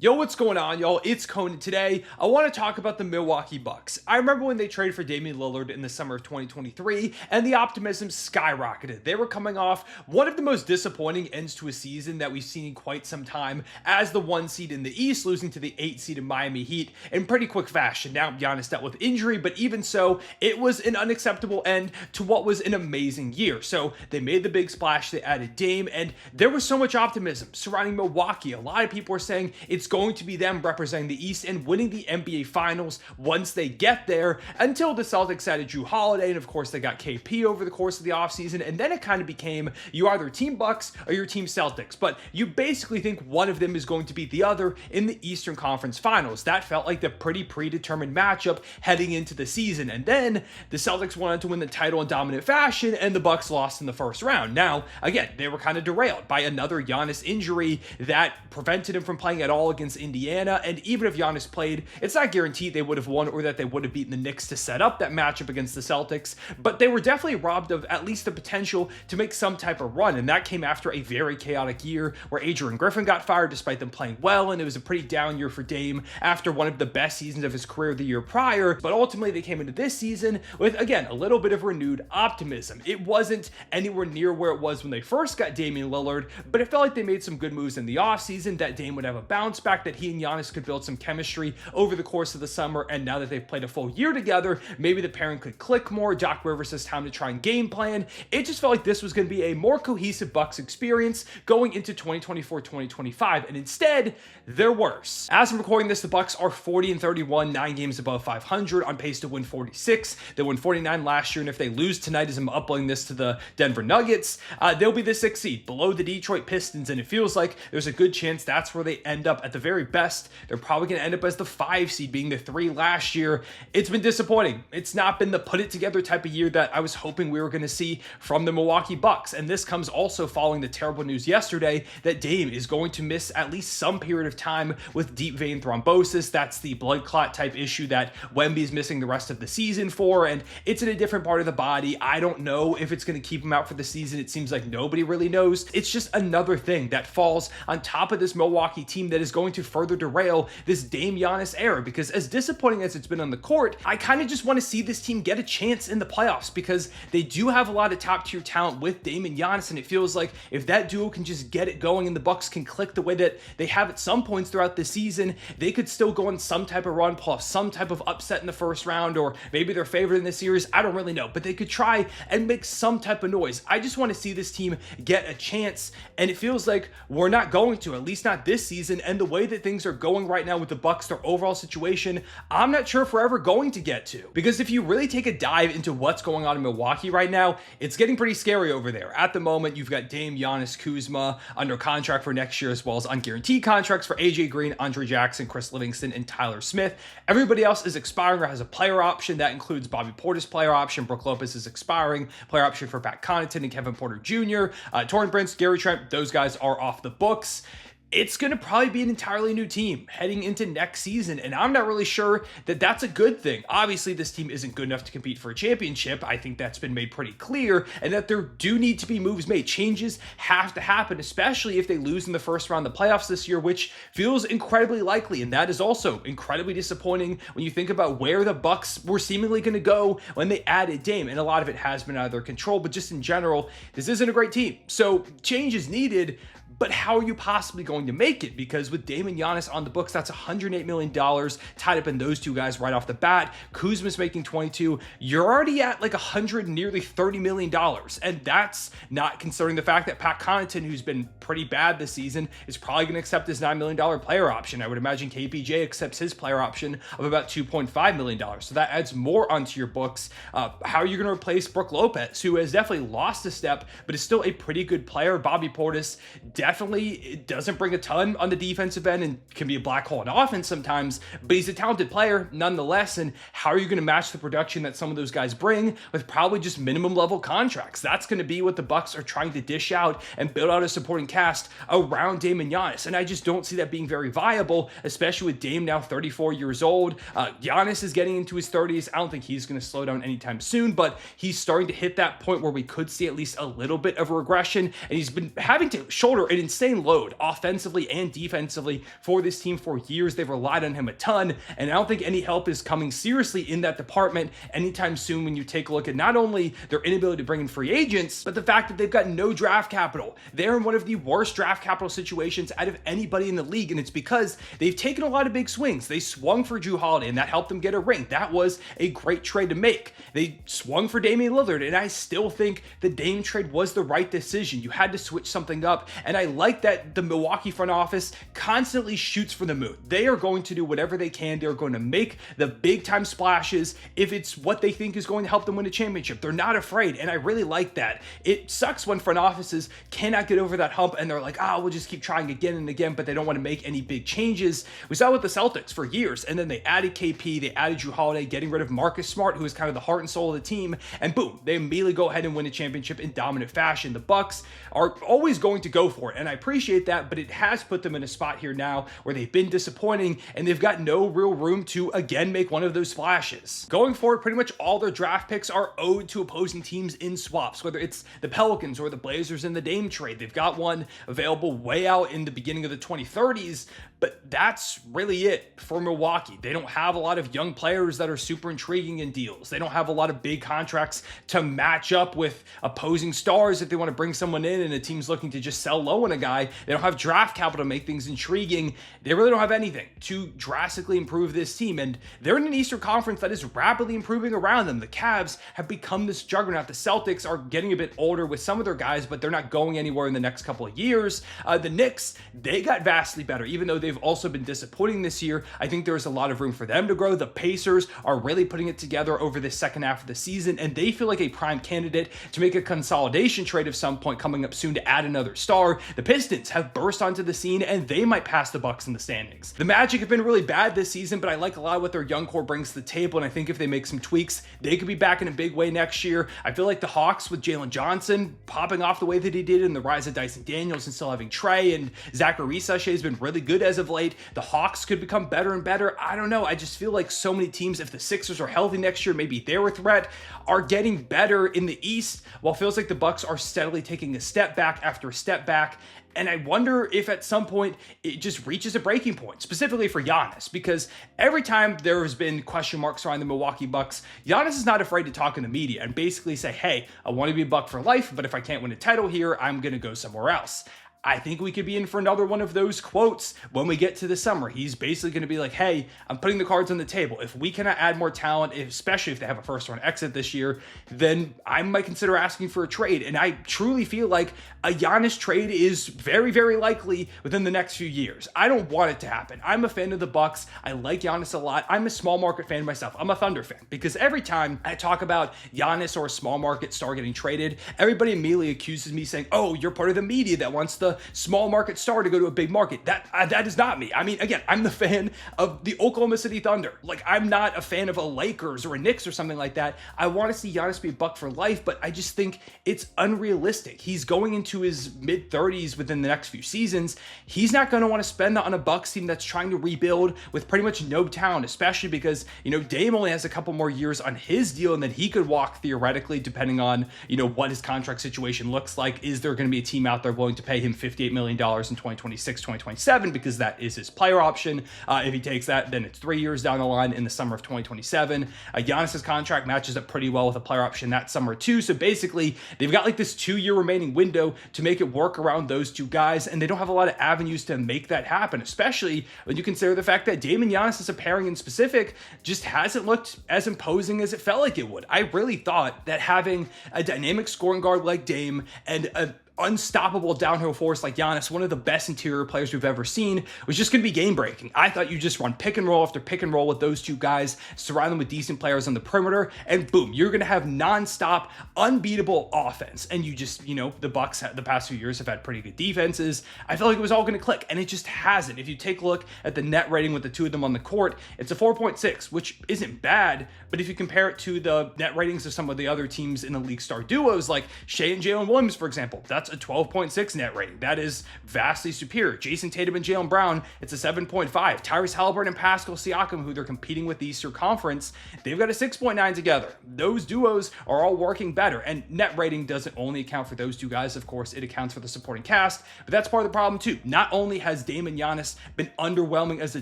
Yo, what's going on, y'all? It's Conan. Today, I want to talk about the Milwaukee Bucks. I remember when they traded for Damian Lillard in the summer of 2023, and the optimism skyrocketed. They were coming off one of the most disappointing ends to a season that we've seen in quite some time, as the 1 seed in the East, losing to the 8 seed in Miami Heat in pretty quick fashion. Now, Giannis dealt with injury, but even so, it was an unacceptable end to what was an amazing year. So, they made the big splash, they added Dame, and there was so much optimism surrounding Milwaukee. A lot of people were saying it's going to be them representing the East and winning the NBA Finals once they get there, until the Celtics added Jrue Holiday, and of course they got KP over the course of the offseason, and then it kind of became you either Team Bucks or you're Team Celtics, but you basically think one of them is going to beat the other in the Eastern Conference Finals. That felt like the pretty predetermined matchup heading into the season, and then the Celtics wanted to win the title in dominant fashion, and the Bucks lost in the first round. Now, again, they were kind of derailed by another Giannis injury that prevented him from playing at all against Indiana, and even if Giannis played, it's not guaranteed they would have won or that they would have beaten the Knicks to set up that matchup against the Celtics, but they were definitely robbed of at least the potential to make some type of run, and that came after a very chaotic year where Adrian Griffin got fired despite them playing well, and it was a pretty down year for Dame after one of the best seasons of his career the year prior, but ultimately they came into this season with, again, a little bit of renewed optimism. It wasn't anywhere near where it was when they first got Damian Lillard, but it felt like they made some good moves in the offseason, that Dame would have a bounce back, that he and Giannis could build some chemistry over the course of the summer, and now that they've played a full year together, maybe the pairing could click more. Doc Rivers has time to try and game plan. It just felt like this was going to be a more cohesive Bucks experience going into 2024-2025, and instead, they're worse. As I'm recording this, the Bucks are 40-31, 9 games above 500, on pace to win 46. They won 49 last year, and if they lose tonight, as I'm uploading this to the Denver Nuggets, they'll be the 6th seed, below the Detroit Pistons, and it feels like there's a good chance that's where they end up. At the very best, they're probably going to end up as the 5 seed, being the 3 last year. It's been disappointing. It's not been the put it together type of year that I was hoping we were going to see from the Milwaukee Bucks, and this comes also following the terrible news yesterday that Dame is going to miss at least some period of time with deep vein thrombosis. That's the blood clot type issue that Wemby's missing the rest of the season for, and it's in a different part of the body. I don't know if it's going to keep him out for the season. It seems like nobody really knows. It's just another thing that falls on top of this Milwaukee team that is going to further derail this Dame Giannis era, because as disappointing as it's been on the court, I kind of just want to see this team get a chance in the playoffs, because they do have a lot of top tier talent with Dame and Giannis, and it feels like if that duo can just get it going and the Bucks can click the way that they have at some points throughout the season, they could still go on some type of run, pull off some type of upset in the first round, or maybe they're favored in the series. I don't really know, but they could try and make some type of noise. I just want to see this team get a chance, and it feels like we're not going to, at least not this season, and the way that things are going right now with the Bucks, their overall situation, I'm not sure if we're ever going to get to. Because if you really take a dive into what's going on in Milwaukee right now, it's getting pretty scary over there. At the moment, you've got Dame, Giannis, Kuzma under contract for next year, as well as unguaranteed contracts for AJ Green, Andre Jackson, Chris Livingston, and Tyler Smith. Everybody else is expiring or has a player option. That includes Bobby Portis' player option. Brook Lopez is expiring. Player option for Pat Connaughton and Kevin Porter Jr. Torrey Prince, Gary Trent, those guys are off the books. It's going to probably be an entirely new team heading into next season, and I'm not really sure that that's a good thing. Obviously, this team isn't good enough to compete for a championship. I think that's been made pretty clear, and that there do need to be moves made. Changes have to happen, especially if they lose in the first round of the playoffs this year, which feels incredibly likely, and that is also incredibly disappointing when you think about where the Bucks were seemingly going to go when they added Dame, and a lot of it has been out of their control, but just in general, this isn't a great team. So change is needed, but how are you possibly going to make it? Because with Dame and Giannis on the books, that's $108 million tied up in those two guys right off the bat. Kuzma's making 22. You're already at like nearly $30 million. And that's not considering the fact that Pat Connaughton, who's been pretty bad this season, is probably going to accept his $9 million player option. I would imagine KPJ accepts his player option of about $2.5 million. So that adds more onto your books. How are you going to replace Brook Lopez, who has definitely lost a step, but is still a pretty good player? Bobby Portis definitely it doesn't bring a ton on the defensive end and can be a black hole in offense sometimes, but he's a talented player nonetheless. And how are you going to match the production that some of those guys bring with probably just minimum level contracts? That's going to be what the Bucks are trying to dish out and build out a supporting cast around Dame and Giannis. And I just don't see that being very viable, especially with Dame now 34 years old. Giannis is getting into his 30s. I don't think he's going to slow down anytime soon, but he's starting to hit that point where we could see at least a little bit of a regression. And he's been having to shoulder an an insane load offensively and defensively for this team for years. They've relied on him a ton, and I don't think any help is coming seriously in that department anytime soon when you take a look at not only their inability to bring in free agents, but the fact that they've got no draft capital. They're in one of the worst draft capital situations out of anybody in the league, and it's because they've taken a lot of big swings. They swung for Jrue Holiday, and that helped them get a ring. That was a great trade to make. They swung for Damian Lillard, and I still think the Dame trade was the right decision. You had to switch something up, and I like that the Milwaukee front office constantly shoots for the moon. They are going to do whatever they can. They're going to make the big time splashes if it's what they think is going to help them win a championship. They're not afraid, and I really like that. It sucks when front offices cannot get over that hump, and they're like, we'll just keep trying again and again, but they don't want to make any big changes. We saw it with the Celtics for years, and then they added KP, they added Jrue Holiday, getting rid of Marcus Smart, who is kind of the heart and soul of the team, and boom, they immediately go ahead and win a championship in dominant fashion. The Bucks are always going to go for it, and I appreciate that, but it has put them in a spot here now where they've been disappointing, and they've got no real room to again make one of those splashes. Going forward, pretty much all their draft picks are owed to opposing teams in swaps, whether it's the Pelicans or the Blazers in the Dame trade. They've got one available way out in the beginning of the 2030s, but that's really it for Milwaukee. They don't have a lot of young players that are super intriguing in deals. They don't have a lot of big contracts to match up with opposing stars if they want to bring someone in and a team's looking to just sell low on a guy. They don't have draft capital to make things intriguing. They really don't have anything to drastically improve this team, and they're in an Eastern Conference that is rapidly improving around them. The Cavs have become this juggernaut. The Celtics are getting a bit older with some of their guys, but they're not going anywhere in the next couple of years. The Knicks, they got vastly better, even though they've also been disappointing this year. I think there's a lot of room for them to grow. The Pacers are really putting it together over the second half of the season, and they feel like a prime candidate to make a consolidation trade of some point coming up soon to add another star. The Pistons have burst onto the scene, and they might pass the Bucks in the standings. The Magic have been really bad this season, but I like a lot of what their young core brings to the table, and I think if they make some tweaks, they could be back in a big way next year. I feel like the Hawks with Jalen Johnson popping off the way that he did, and the rise of Dyson Daniels and still having Trey, and Zachary Sachet has been really good as of late. The Hawks could become better and better. I don't know. I just feel like so many teams, if the Sixers are healthy next year, maybe they're a threat, are getting better in the East, while it feels like the Bucks are steadily taking a step back after a step back. And I wonder if at some point it just reaches a breaking point, specifically for Giannis, because every time there has been question marks around the Milwaukee Bucks, Giannis is not afraid to talk in the media and basically say, hey, I want to be a Buck for life, but if I can't win a title here, I'm going to go somewhere else. I think we could be in for another one of those quotes when we get to the summer. He's basically going to be like, hey, I'm putting the cards on the table. If we cannot add more talent, especially if they have a first-round exit this year, then I might consider asking for a trade. And I truly feel like a Giannis trade is very, very likely within the next few years. I don't want it to happen. I'm a fan of the Bucks. I like Giannis a lot. I'm a small market fan myself. I'm a Thunder fan because every time I talk about Giannis or a small market star getting traded, everybody immediately accuses me saying, oh, you're part of the media that wants the small market star to go to a big market. That is not me. I mean, again, I'm the fan of the Oklahoma City Thunder. Like, I'm not a fan of a Lakers or a Knicks or something like that. I want to see Giannis be a Buck for life, but I just think it's unrealistic. He's going into his mid-30s within the next few seasons. He's not going to want to spend that on a Bucks team that's trying to rebuild with pretty much no talent, especially because, Dame only has a couple more years on his deal, and then he could walk theoretically, depending on, what his contract situation looks like. Is there going to be a team out there willing to pay him $58 million in 2026, 2027, because that is his player option. If he takes that, then it's 3 years down the line in the summer of 2027. Giannis's contract matches up pretty well with a player option that summer too. So basically, they've got like this 2-year remaining window to make it work around those two guys, and they don't have a lot of avenues to make that happen, especially when you consider the fact that Dame and Giannis as a pairing in specific just hasn't looked as imposing as it felt like it would. I really thought that having a dynamic scoring guard like Dame and a unstoppable downhill force like Giannis, one of the best interior players we've ever seen, was just going to be game breaking. I thought you just run pick and roll after pick and roll with those two guys, surround them with decent players on the perimeter, and boom, you're going to have nonstop, unbeatable offense. And you just, the Bucks the past few years have had pretty good defenses. I felt like it was all going to click, and it just hasn't. If you take a look at the net rating with the two of them on the court, it's a 4.6, which isn't bad, but if you compare it to the net ratings of some of the other teams in the league star duos, like Shea and Jalen Williams, for example, that's that's a 12.6 net rating. That is vastly superior. Jason Tatum and Jaylen Brown, it's a 7.5. Tyrese Halliburton and Pascal Siakam, who they're competing with the Eastern Conference, they've got a 6.9 together. Those duos are all working better, and net rating doesn't only account for those two guys. Of course, it accounts for the supporting cast, but that's part of the problem too. Not only has Dame and Giannis been underwhelming as a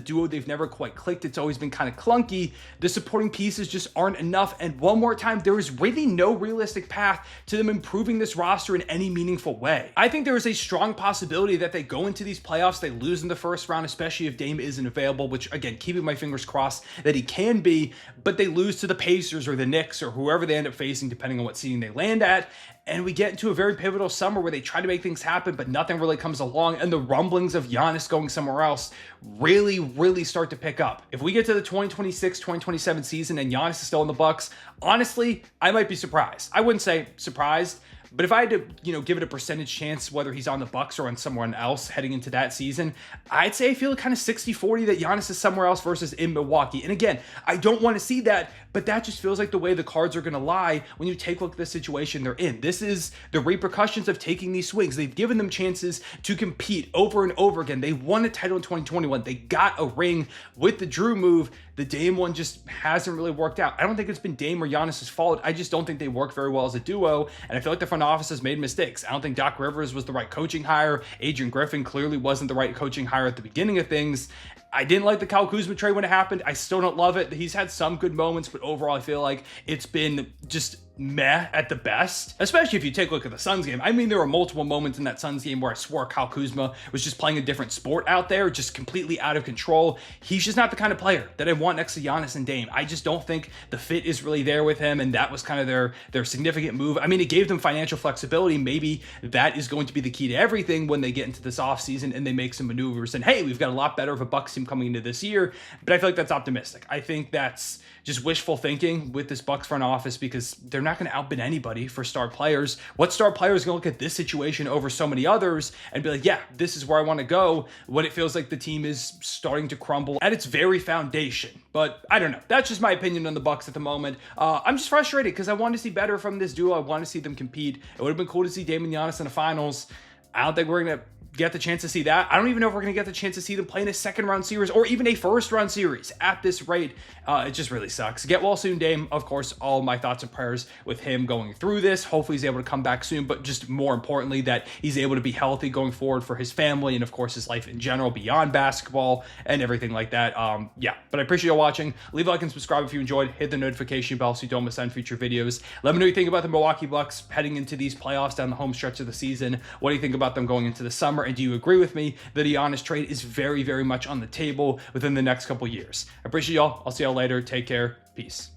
duo, they've never quite clicked. It's always been kind of clunky. The supporting pieces just aren't enough, and one more time, there is really no realistic path to them improving this roster in any meaningful way. I think there is a strong possibility that they go into these playoffs, they lose in the first round, especially if Dame isn't available, which again, keeping my fingers crossed that he can be, but they lose to the Pacers or the Knicks or whoever they end up facing, depending on what seeding they land at. And we get into a very pivotal summer where they try to make things happen, but nothing really comes along. And the rumblings of Giannis going somewhere else really start to pick up. If we get to the 2026-2027 season and Giannis is still in the Bucks, honestly, I might be surprised. I wouldn't say surprised, but if I had to, give it a percentage chance, whether he's on the Bucks or on someone else heading into that season, I'd say I feel kind of 60-40 that Giannis is somewhere else versus in Milwaukee. And again, I don't want to see that, but that just feels like the way the cards are going to lie when you take a look at the situation they're in. This is the repercussions of taking these swings. They've given them chances to compete over and over again. They won a title in 2021. They got a ring with the Drew move. The Dame one just hasn't really worked out. I don't think it's been Dame or Giannis' fault. I just don't think they work very well as a duo, and I feel like the front office has made mistakes. I don't think Doc Rivers was the right coaching hire. Adrian Griffin clearly wasn't the right coaching hire at the beginning of things. I didn't like the Kyle Kuzma trade when it happened. I still don't love it. He's had some good moments, but overall I feel like it's been just meh at the best, especially if you take a look at the Suns game. I mean, there were multiple moments in that Suns game where I swore Kyle Kuzma was just playing a different sport out there, just completely out of control. He's just not the kind of player that I want next to Giannis and Dame. I just don't think the fit is really there with him, and that was kind of their significant move. I mean, it gave them financial flexibility. Maybe that is going to be the key to everything when they get into this offseason and they make some maneuvers. And hey, we've got a lot better of a Bucks team coming into this year, but I feel like that's optimistic. I think that's just wishful thinking with this Bucks front office because they're not going to outbid anybody for star players. What star player is going to look at this situation over so many others and be like, yeah, this is where I want to go, when it feels like the team is starting to crumble at its very foundation? But I don't know. That's just my opinion on the Bucks at the moment. I'm just frustrated because I want to see better from this duo. I want to see them compete. It would have been cool to see Dame and Giannis in the finals. I don't think we're going to get the chance to see that. I don't even know if we're going to get the chance to see them play in a second round series or even a first round series at this rate. It just really sucks. Get well soon, Dame. Of course, all my thoughts and prayers with him going through this. Hopefully he's able to come back soon, but just more importantly that he's able to be healthy going forward for his family and of course his life in general beyond basketball and everything like that. But I appreciate you watching. Leave a like and subscribe if you enjoyed. Hit the notification bell so you don't miss out on future videos. Let me know what you think about the Milwaukee Bucks heading into these playoffs down the home stretch of the season. What do you think about them going into the summer? And do you agree with me that a Giannis trade is very much on the table within the next couple years? I appreciate y'all. I'll see y'all later. Take care. Peace.